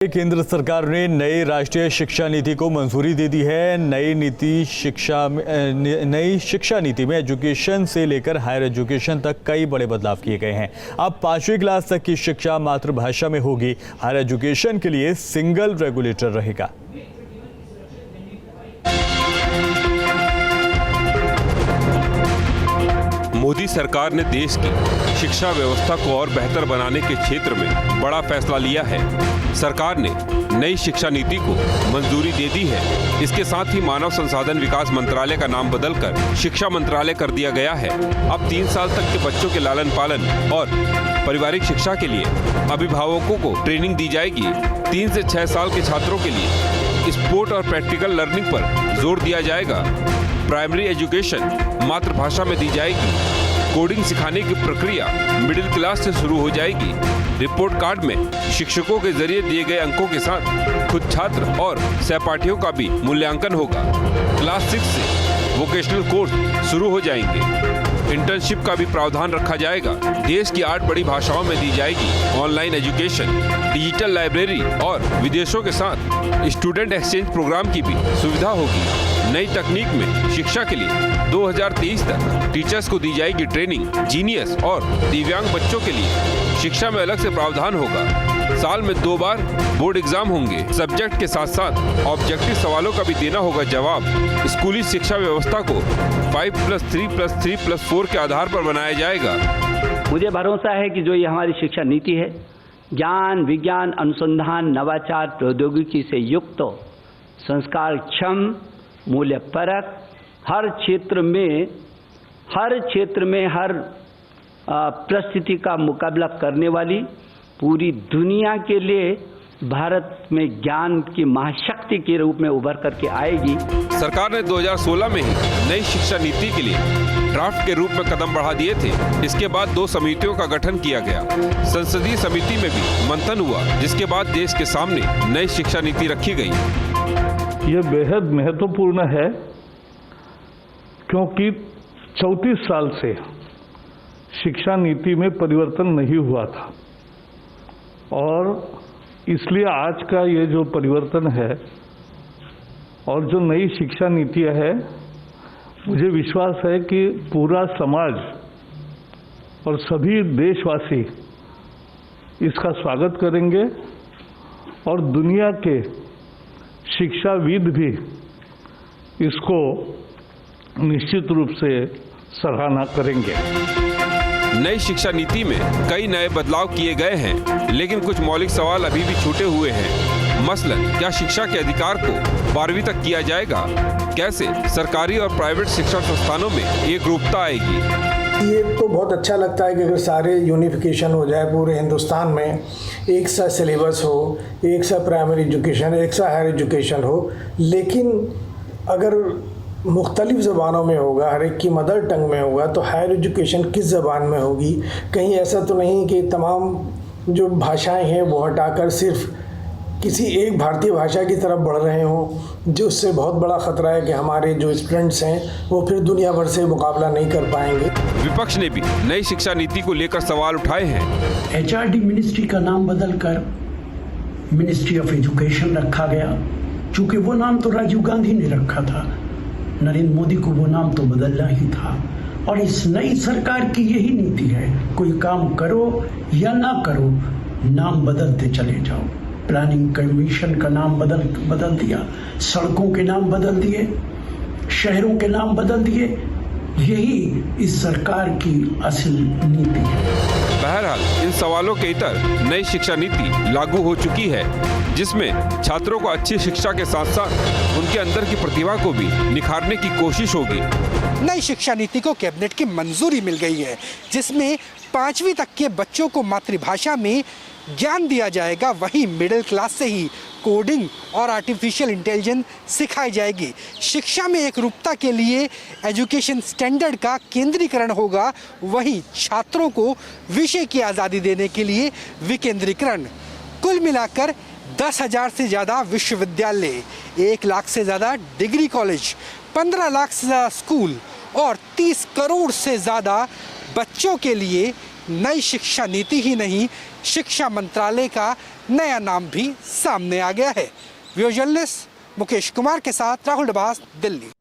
केंद्र सरकार ने नई राष्ट्रीय शिक्षा नीति को मंजूरी दे दी है। नई शिक्षा नीति में एजुकेशन से लेकर हायर एजुकेशन तक कई बड़े बदलाव किए गए हैं। अब 5वीं क्लास तक की शिक्षा मातृभाषा में होगी। हायर एजुकेशन के लिए सिंगल रेगुलेटर रहेगा। मोदी सरकार ने देश की शिक्षा व्यवस्था को और बेहतर बनाने के क्षेत्र में बड़ा फैसला लिया है। सरकार ने नई शिक्षा नीति को मंजूरी दे दी है। इसके साथ ही मानव संसाधन विकास मंत्रालय का नाम बदलकर शिक्षा मंत्रालय कर दिया गया है। अब 3 साल तक के बच्चों के लालन पालन और पारिवारिक शिक्षा के लिए अभिभावकों को ट्रेनिंग दी जाएगी। 3 से 6 साल के छात्रों के लिए स्पोर्ट और प्रैक्टिकल लर्निंग पर जोर दिया जाएगा। प्राइमरी एजुकेशन मातृभाषा में दी जाएगी। कोडिंग सिखाने की प्रक्रिया मिडिल क्लास से शुरू हो जाएगी। रिपोर्ट कार्ड में शिक्षकों के जरिए दिए गए अंकों के साथ खुद छात्र और सहपाठियों का भी मूल्यांकन होगा। क्लास 6 से वोकेशनल कोर्स शुरू हो जाएंगे। इंटर्नशिप का भी प्रावधान रखा जाएगा। देश की 8 बड़ी भाषाओं में दी जाएगी ऑनलाइन एजुकेशन, डिजिटल लाइब्रेरी और विदेशों के साथ स्टूडेंट एक्सचेंज प्रोग्राम की भी सुविधा होगी। नई तकनीक में शिक्षा के लिए 2023 तक टीचर्स को दी जाएगी ट्रेनिंग। जीनियस और दिव्यांग बच्चों के लिए शिक्षा में अलग से प्रावधान होगा। साल में 2 बार बोर्ड एग्जाम होंगे। सब्जेक्ट के साथ साथ ऑब्जेक्टिव सवालों का भी देना होगा जवाब। स्कूली शिक्षा व्यवस्था को 5+3+3+4 के आधार पर बनाया जाएगा। मुझे भरोसा है कि जो ये हमारी शिक्षा नीति है, ज्ञान, विज्ञान, अनुसंधान, नवाचार, प्रौद्योगिकी से युक्त, संस्कार क्षम, मूल्य परक, हर क्षेत्र में हर परिस्थिति का मुकाबला करने वाली, पूरी दुनिया के लिए भारत में ज्ञान की महाशक्ति के रूप में उभर करके आएगी। सरकार ने 2016 में ही नई शिक्षा नीति के लिए ड्राफ्ट के रूप में कदम बढ़ा दिए थे। इसके बाद 2 समितियों का गठन किया गया। संसदीय समिति में भी मंथन हुआ, जिसके बाद देश के सामने नई शिक्षा नीति रखी गई। ये बेहद महत्वपूर्ण है क्योंकि 34 साल से शिक्षा नीति में परिवर्तन नहीं हुआ था और इसलिए आज का ये जो परिवर्तन है और जो नई शिक्षा नीतियाँ है, मुझे विश्वास है कि पूरा समाज और सभी देशवासी इसका स्वागत करेंगे और दुनिया के शिक्षाविद भी इसको निश्चित रूप से सराहना करेंगे। नई शिक्षा नीति में कई नए बदलाव किए गए हैं, लेकिन कुछ मौलिक सवाल अभी भी छूटे हुए हैं। मसलन, क्या शिक्षा के अधिकार को 12वीं तक किया जाएगा? कैसे सरकारी और प्राइवेट शिक्षण संस्थानों में एक रूपता आएगी? ये तो बहुत अच्छा लगता है कि अगर सारे यूनिफिकेशन हो जाए पूरे हिंदुस्तान में, एक सा सिलेबस हो, एक सा प्राइमरी एजुकेशन, एक सा हायर एजुकेशन हो, लेकिन अगर मुख्तलिफ ज़बानों में होगा, हर एक की मदर टंग में होगा, तो हायर एजुकेशन किस ज़बान में होगी? कहीं ऐसा तो नहीं कि तमाम जो भाषाएं हैं वो हटाकर सिर्फ किसी एक भारतीय भाषा की तरफ बढ़ रहे हों, जो उससे बहुत बड़ा ख़तरा है कि हमारे जो स्टूडेंट्स हैं वो फिर दुनिया भर से मुकाबला नहीं कर पाएंगे। विपक्ष ने भी नई शिक्षा नीति को लेकर सवाल उठाए हैं। HRD मिनिस्ट्री का नाम बदलकर मिनिस्ट्री ऑफ एजुकेशन रखा गया, चूँकि वो नाम तो राजीव गांधी ने रखा था, नरेंद्र मोदी को वो नाम तो बदलना ही था। और इस नई सरकार की यही नीति है, कोई काम करो या ना करो, नाम बदलते चले जाओ। प्लानिंग कमीशन का नाम बदल दिया, सड़कों के नाम बदल दिए, शहरों के नाम बदल दिए। यही इस सरकार की असल नीति है। बहरहाल, इन सवालों के इतर नई शिक्षा नीति लागू हो चुकी है, जिसमें छात्रों को अच्छी शिक्षा के साथ साथ उनके अंदर की प्रतिभा को भी निखारने की कोशिश होगी। नई शिक्षा नीति को कैबिनेट की मंजूरी मिल गई है, जिसमें 5वीं तक के बच्चों को मातृभाषा में ज्ञान दिया जाएगा। वहीं मिडिल क्लास से ही कोडिंग और आर्टिफिशियल इंटेलिजेंस सिखाई जाएगी। शिक्षा में एक रूपता के लिए एजुकेशन स्टैंडर्ड का केंद्रीकरण होगा। वहीं छात्रों को विषय की आज़ादी देने के लिए विकेंद्रीकरण। कुल मिलाकर 10,000 से ज़्यादा विश्वविद्यालय, 1 लाख से ज़्यादा डिग्री कॉलेज, 15 लाख से ज़्यादा स्कूल और 30 करोड़ से ज़्यादा बच्चों के लिए नई शिक्षा नीति ही नहीं, शिक्षा मंत्रालय का नया नाम भी सामने आ गया है। वीडियो जर्नलिस्ट मुकेश कुमार के साथ राहुल डबास, दिल्ली।